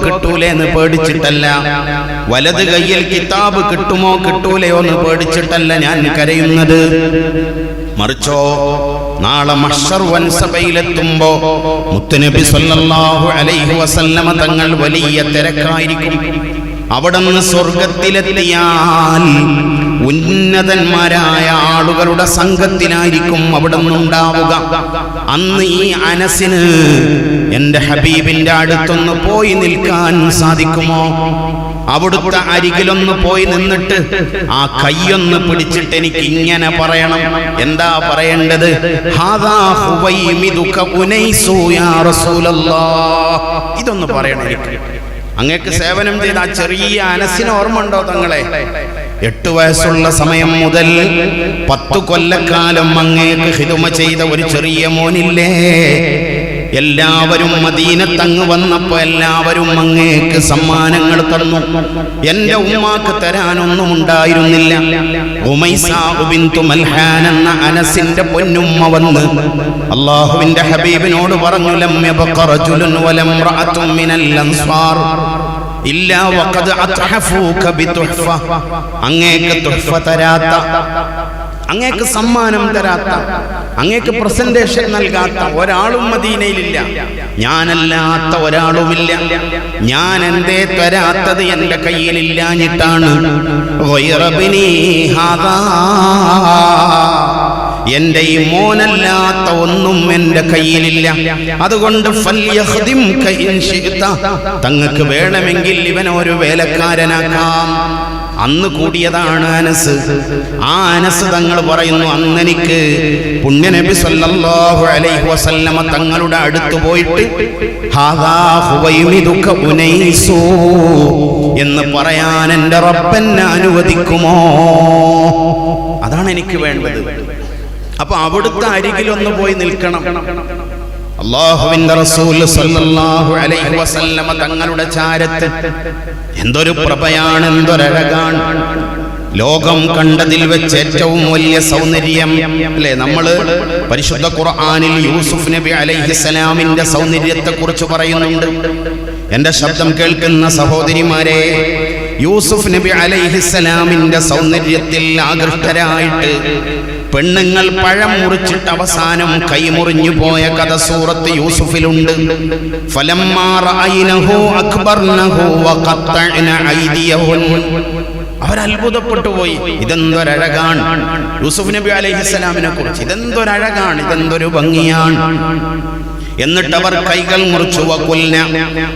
കിട്ടൂലേ എന്ന് പേടിച്ചിട്ടല്ല, വലത് കയ്യിൽ കിതാബ് കിട്ടുമോ കിട്ടൂലയോ എന്ന് പേടിച്ചിട്ടല്ല ഞാൻ കരയുന്നത്. മറിച്ചോ നാളെ മഹ്ശർ വൻസഭയിലെത്തുമ്പോ മുത്തുനബി സല്ലല്ലാഹു അലൈഹി വസല്ലമ തങ്ങൾ വലിയ തിരക്കായിരിക്കും. അവിടുന്ന് സ്വർഗത്തിലെത്തിയാൽ ഉന്നതന്മാരായ ആളുകളുടെ സംഘത്തിലായിരിക്കും അവിടുന്ന് ഉണ്ടാവുക. അന്ന് ഈ അനസിന് എന്റെ ഹബീബിന്റെ അടുത്തൊന്ന് പോയി നിൽക്കാൻ സാധിക്കുമോ? അവിടുത്തെ അരികിലൊന്ന് പോയി നിന്നിട്ട് ആ കൈയൊന്ന് പിടിച്ചിട്ട് എനിക്ക് ഇങ്ങനെ പറയണം. എന്താ പറയേണ്ടത്? ഹാദാ ഹുവൈമിദുക ഉനൈസു യാ റസൂലല്ലാഹ്. ഇതൊന്ന് പറയണം എനിക്ക്. അങ്ങേക്ക് സേവനം ചെയ്ത ആ ചെറിയ അനസിന് ഓർമ്മ ഉണ്ടോ തങ്ങളെ? 8 വയസ്സുള്ള സമയം മുതൽ 10 കൊല്ലക്കാലം അങ്ങേക്ക് ഖിദ്മ ചെയ്ത ഒരു ചെറിയ മോനില്ലേ? എല്ലാവരും മദീനത്തങ്ങ് വന്നപ്പോ എല്ലാവരും അങ്ങേക്ക് സമ്മാനങ്ങൾ തന്നു. എന്റെ ഉമ്മാക്ക് തരാനൊന്നും ഉണ്ടായിരുന്നില്ല. ഉമൈസാ ബിൻതു മൽഹാൻ എന്ന അനസിന്റെ പൊന്നുമ്മ വന്ന് അല്ലാഹുവിന്റെ ഹബീബിനോട് പറഞ്ഞു, ലം യബ്ഖ റജുലുൻ വലം റഅതുൻ മിനൽ അൻസാർ ഇല്ലാ വഖദ് അത്ഹഫൂക ബിതുഹ്ഫ. അങ്ങേക്ക് തുഹ്ഫ തരാത്ത, അങ്ങേക്ക് സമ്മാനം തരാത്ത, അങ്ങേക്ക് പ്രസന്റേഷൻ നൽകാത്ത ഒരാളും മദീനയിലില്ല. ഞാനല്ലാത്ത ഒരാളുമില്ല. ഞാൻ എന്തേ തരാത്തത് എന്റെ കയ്യിലില്ലാഞ്ഞിട്ടാണ്. എന്റെ ഈ മോനല്ലാത്ത ഒന്നും എന്റെ കയ്യിലില്ല. അതുകൊണ്ട് തങ്ങൾക്ക് വേണമെങ്കിൽ ഇവനൊരു വേലക്കാരനാക്കാം. അന്ന് കൂടിയതാണ് അനസ്. ആ അനസ് തങ്ങൾ പറയുന്നു, അന്നെനിക്ക് പുണ്യനബി സല്ലല്ലാഹു അലൈഹി വസല്ലമ തങ്ങളുടെ അടുത്ത് പോയിട്ട് ഹാദാ ഹുവൈമിദുക ഉനൈസു എന്ന് പറയാൻ എന്റെ റബ്ബെന്നെ അനുവദിക്കുമോ? അതാണ് എനിക്ക് വേണ്ടത്. അപ്പൊ അവിടുത്തെ അരികിലൊന്ന് പോയി നിൽക്കണം. അല്ലാഹുവിന്റെ റസൂൽ സല്ലല്ലാഹു അലൈഹി വസല്ലമ തങ്ങളുടെ ചാരത്ത് എന്തൊരു പ്രഭയാണ്, എന്തൊരഴകാണ്. ലോകം കണ്ടതിൽ വെച്ച് ഏറ്റവും വലിയ സൗന്ദര്യം അല്ലേ? നമ്മള് പരിശുദ്ധ ഖുർആനിൽ യൂസുഫ് നബി അലൈഹിസ്സലാമിന്റെ സൗന്ദര്യത്തെ കുറിച്ച് പറയുന്നുണ്ട്. എന്റെ ശബ്ദം കേൾക്കുന്ന സഹോദരിമാരെ, യൂസുഫ് നബി അലൈഹിസ്സലാമിന്റെ സൗന്ദര്യത്തിൽ ആകൃഷ്ടരായിട്ട് പെണ്ണുങ്ങൾ പഴം മുറിച്ചിട്ട് അവസാനം കൈമുറിഞ്ഞു പോയ കഥ സൂറത്ത് യൂസുഫിലുണ്ട്. ഫലമ്മാ റഅയ്നഹു അക്ബർനഹു വഖത്തഅന ഐദിയഹുൻ. അവരത്ഭുതപ്പെട്ടു പോയി. ഇതെന്തൊരഴകാണ് യൂസുഫ് നബി അലൈഹിസ്സലാമിനെ കുറിച്ച്, ഇതെന്തൊരഴകാണ്, ഇതെന്തൊരു ഭംഗിയാണ്. എന്നിട്ട് അവർ കൈകൾ മുറിച്ചു. വഖുൽന